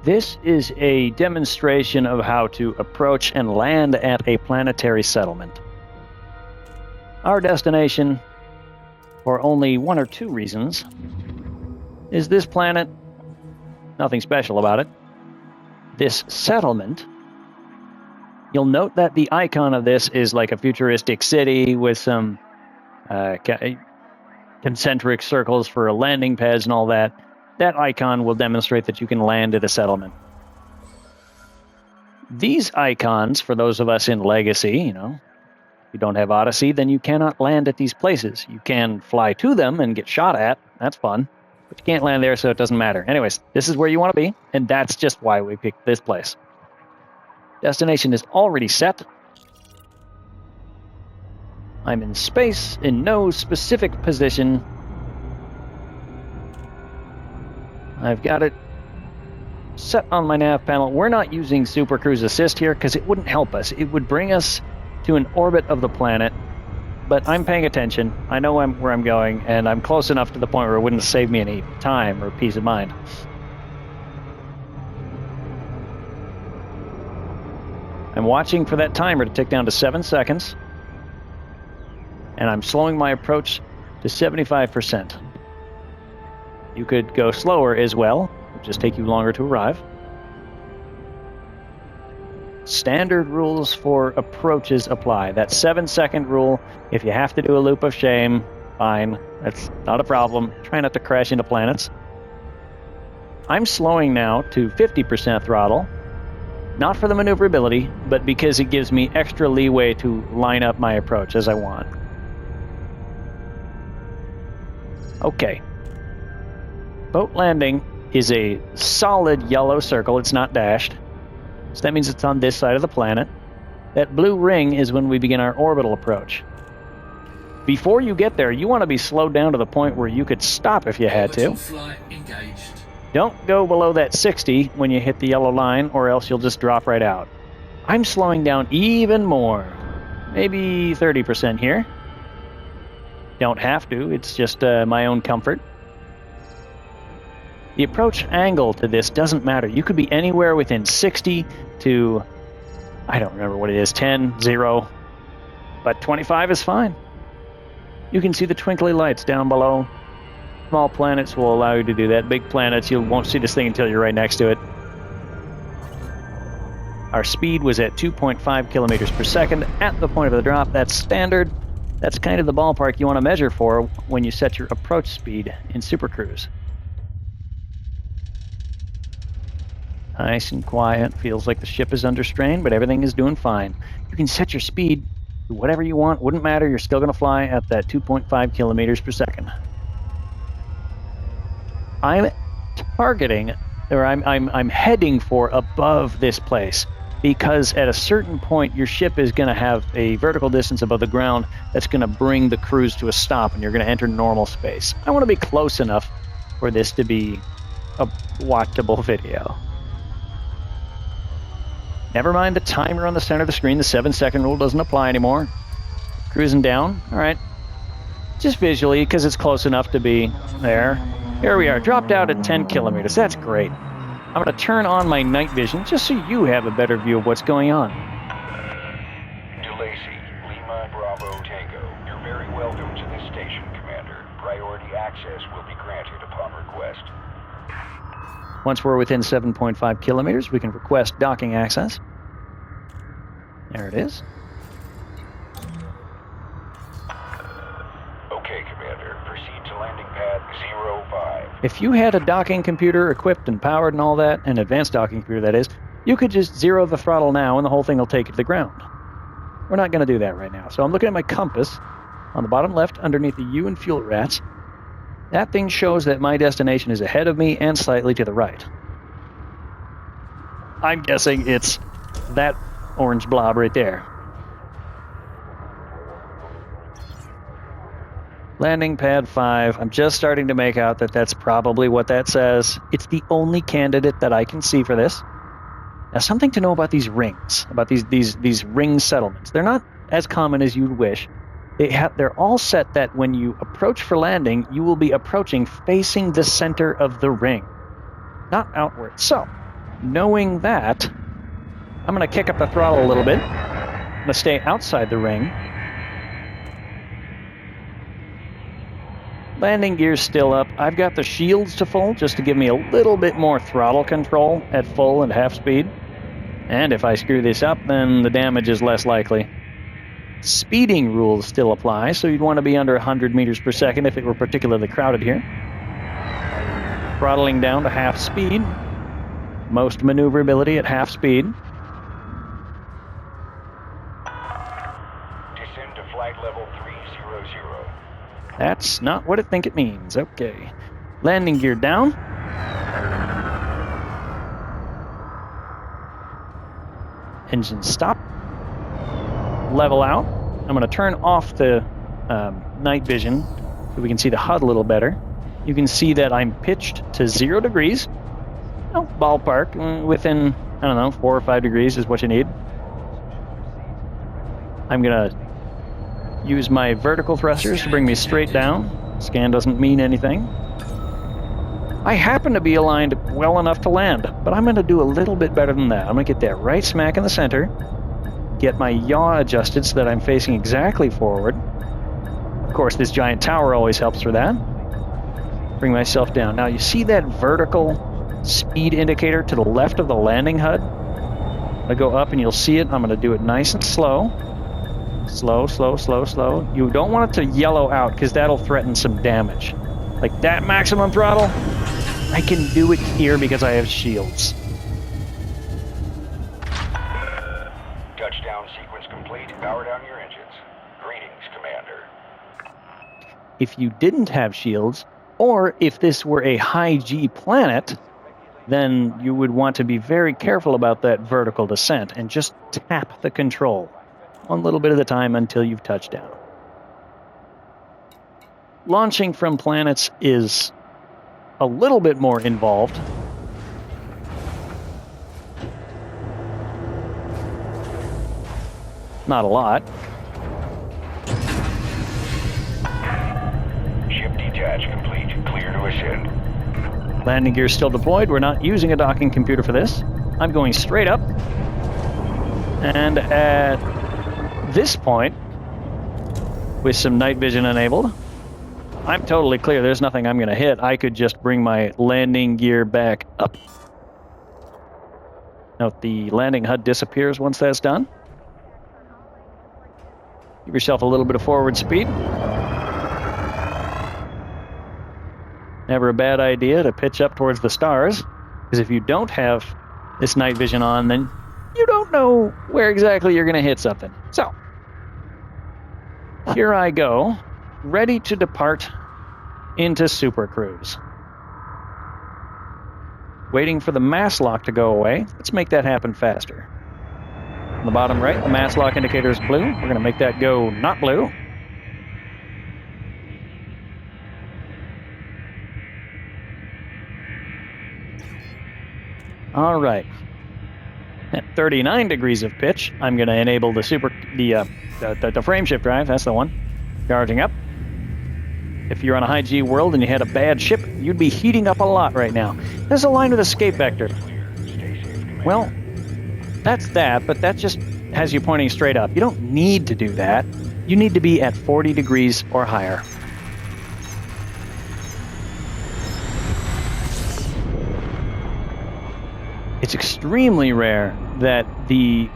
This is a demonstration of how to approach and land at a planetary settlement. Our destination, for only one or two reasons, is this planet. Nothing special about it. This settlement, you'll note that the icon of this is like a futuristic city with some concentric circles for landing pads and all that. That icon will demonstrate that you can land at a settlement. These icons, for those of us in Legacy, if you don't have Odyssey, then you cannot land at these places. You can fly to them and get shot at. That's fun. But you can't land there, so it doesn't matter. Anyways, this is where you want to be, and that's just why we picked this place. Destination is already set. I'm in space, in no specific position. I've got it set on my nav panel. We're not using Super Cruise Assist here because it wouldn't help us. It would bring us to an orbit of the planet, but I'm paying attention. I know where I'm going, and I'm close enough to the point where it wouldn't save me any time or peace of mind. I'm watching for that timer to tick down to 7 seconds, and I'm slowing my approach to 75%. You could go slower as well. It would just take you longer to arrive. Standard rules for approaches apply. That 7-second rule, if you have to do a loop of shame, fine. That's not a problem. Try not to crash into planets. I'm slowing now to 50% throttle. Not for the maneuverability, but because it gives me extra leeway to line up my approach as I want. Okay. Boat landing is a solid yellow circle. It's not dashed. So that means it's on this side of the planet. That blue ring is when we begin our orbital approach. Before you get there, you want to be slowed down to the point where you could stop if you had to. Flight engaged. Don't go below that 60 when you hit the yellow line, or else you'll just drop right out. I'm slowing down even more. Maybe 30% here. Don't have to. It's just my own comfort. The approach angle to this doesn't matter. You could be anywhere within 60 to, I don't remember what it is, 10, 0, but 25 is fine. You can see the twinkly lights down below. Small planets will allow you to do that. Big planets, you won't see this thing until you're right next to it. Our speed was at 2.5 kilometers per second at the point of the drop. That's standard. That's kind of the ballpark you want to measure for when you set your approach speed in Super Cruise. Nice and quiet. Feels like the ship is under strain, but everything is doing fine. You can set your speed to whatever you want. Wouldn't matter. You're still going to fly at that 2.5 kilometers per second. I'm targeting, or I'm heading for above this place, because at a certain point your ship is going to have a vertical distance above the ground that's going to bring the cruise to a stop, and you're going to enter normal space. I want to be close enough for this to be a watchable video. Never mind the timer on the center of the screen. The 7-second rule doesn't apply anymore. Cruising down. All right. Just visually, because it's close enough to be there. Here we are. Dropped out at 10 kilometers. That's great. I'm going to turn on my night vision just so you have a better view of what's going on. DeLacy, Lima Bravo Tango. You're very welcome to this station, Commander. Priority access will be granted upon request. Once we're within 7.5 kilometers, we can request docking access. There it is. Okay, Commander. Proceed to landing pad 05. If you had a docking computer equipped and powered and all that, an advanced docking computer that is, you could just zero the throttle now and the whole thing will take you to the ground. We're not going to do that right now. So I'm looking at my compass on the bottom left underneath the U and fuel rats. That thing shows that my destination is ahead of me and slightly to the right. I'm guessing it's that orange blob right there. Landing pad 5. I'm just starting to make out that that's probably what that says. It's the only candidate that I can see for this. Now, something to know about these rings, about these ring settlements. They're not as common as you'd wish. They're all set that when you approach for landing, you will be approaching facing the center of the ring, not outward. So, knowing that, I'm going to kick up the throttle a little bit. I'm going to stay outside the ring. Landing gear's still up. I've got the shields to full just to give me a little bit more throttle control at full and half speed. And if I screw this up, then the damage is less likely. Speeding rules still apply, so you'd want to be under 100 meters per second if it were particularly crowded here. Throttling down to half speed. Most maneuverability at half speed. Descend to flight level 300. That's not what I think it means. Okay. Landing gear down. Engine stop. Level out. I'm going to turn off the night vision so we can see the HUD a little better. You can see that I'm pitched to 0 degrees. Oh, ballpark. Within, I don't know, 4 or 5 degrees is what you need. I'm going to use my vertical thrusters to bring me straight down. Scan doesn't mean anything. I happen to be aligned well enough to land, but I'm going to do a little bit better than that. I'm going to get that right smack in the center, get my yaw adjusted so that I'm facing exactly forward. Of course, this giant tower always helps for that. Bring myself down. Now, you see that vertical speed indicator to the left of the landing HUD? I go up and you'll see it. I'm going to do it nice and slow. Slow, slow, slow, slow. You don't want it to yellow out because that'll threaten some damage. Like that maximum throttle, I can do it here because I have shields. Touchdown sequence complete. Power down your engines. Greetings, Commander. If you didn't have shields, or if this were a high G planet, then you would want to be very careful about that vertical descent and just tap the control one little bit at a time until you've touched down. Launching from planets is a little bit more involved. Not a lot. Ship detach complete. Clear to ascend. Landing gear still deployed. We're not using a docking computer for this. I'm going straight up. And at this point, with some night vision enabled, I'm totally clear. There's nothing I'm going to hit. I could just bring my landing gear back up. Note the landing HUD disappears once that's done. Give yourself a little bit of forward speed. Never a bad idea to pitch up towards the stars, because if you don't have this night vision on, then you don't know where exactly you're going to hit something. So, here I go, ready to depart into Super Cruise. Waiting for the mass lock to go away. Let's make that happen faster. On the bottom right, the mass lock indicator is blue. We're going to make that go not blue. All right. At 39 degrees of pitch, I'm going to enable the frame shift drive. That's the one. Charging up. If you're on a high G world and you had a bad ship, you'd be heating up a lot right now. There's a line with escape vector. Well, that's that, but that just has you pointing straight up. You don't need to do that. You need to be at 40 degrees or higher. It's extremely rare that the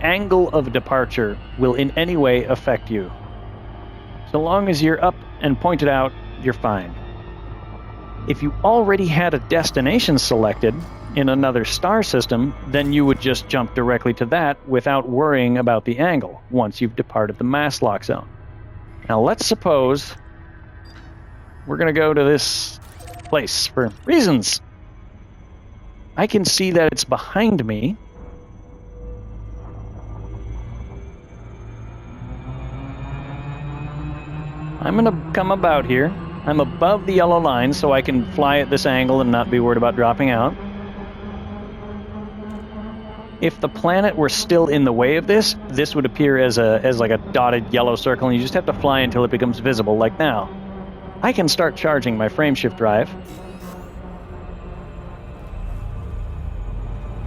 angle of departure will in any way affect you. So long as you're up and pointed out, you're fine. If you already had a destination selected in another star system, then you would just jump directly to that without worrying about the angle once you've departed the mass lock zone. Now let's suppose we're going to go to this place for reasons. I can see that it's behind me. I'm going to come about here. I'm above the yellow line, so I can fly at this angle and not be worried about dropping out. If the planet were still in the way of this, this would appear as like a dotted yellow circle, and you just have to fly until it becomes visible, like now. I can start charging my frame shift drive.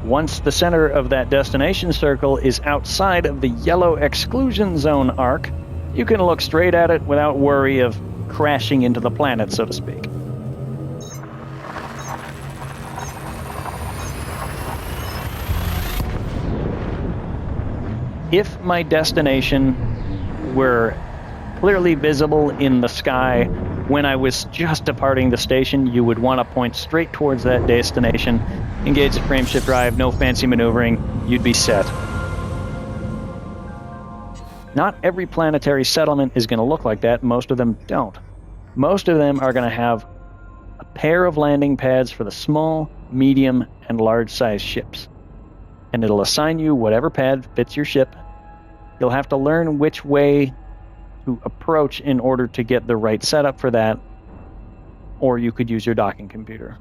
Once the center of that destination circle is outside of the yellow exclusion zone arc, you can look straight at it without worry of crashing into the planet, so to speak. If my destination were clearly visible in the sky when I was just departing the station, you would want to point straight towards that destination, engage the frameshift drive, no fancy maneuvering, you'd be set. Not every planetary settlement is going to look like that. Most of them don't. Most of them are going to have a pair of landing pads for the small, medium, and large-sized ships. And it'll assign you whatever pad fits your ship. You'll have to learn which way to approach in order to get the right setup for that, or you could use your docking computer.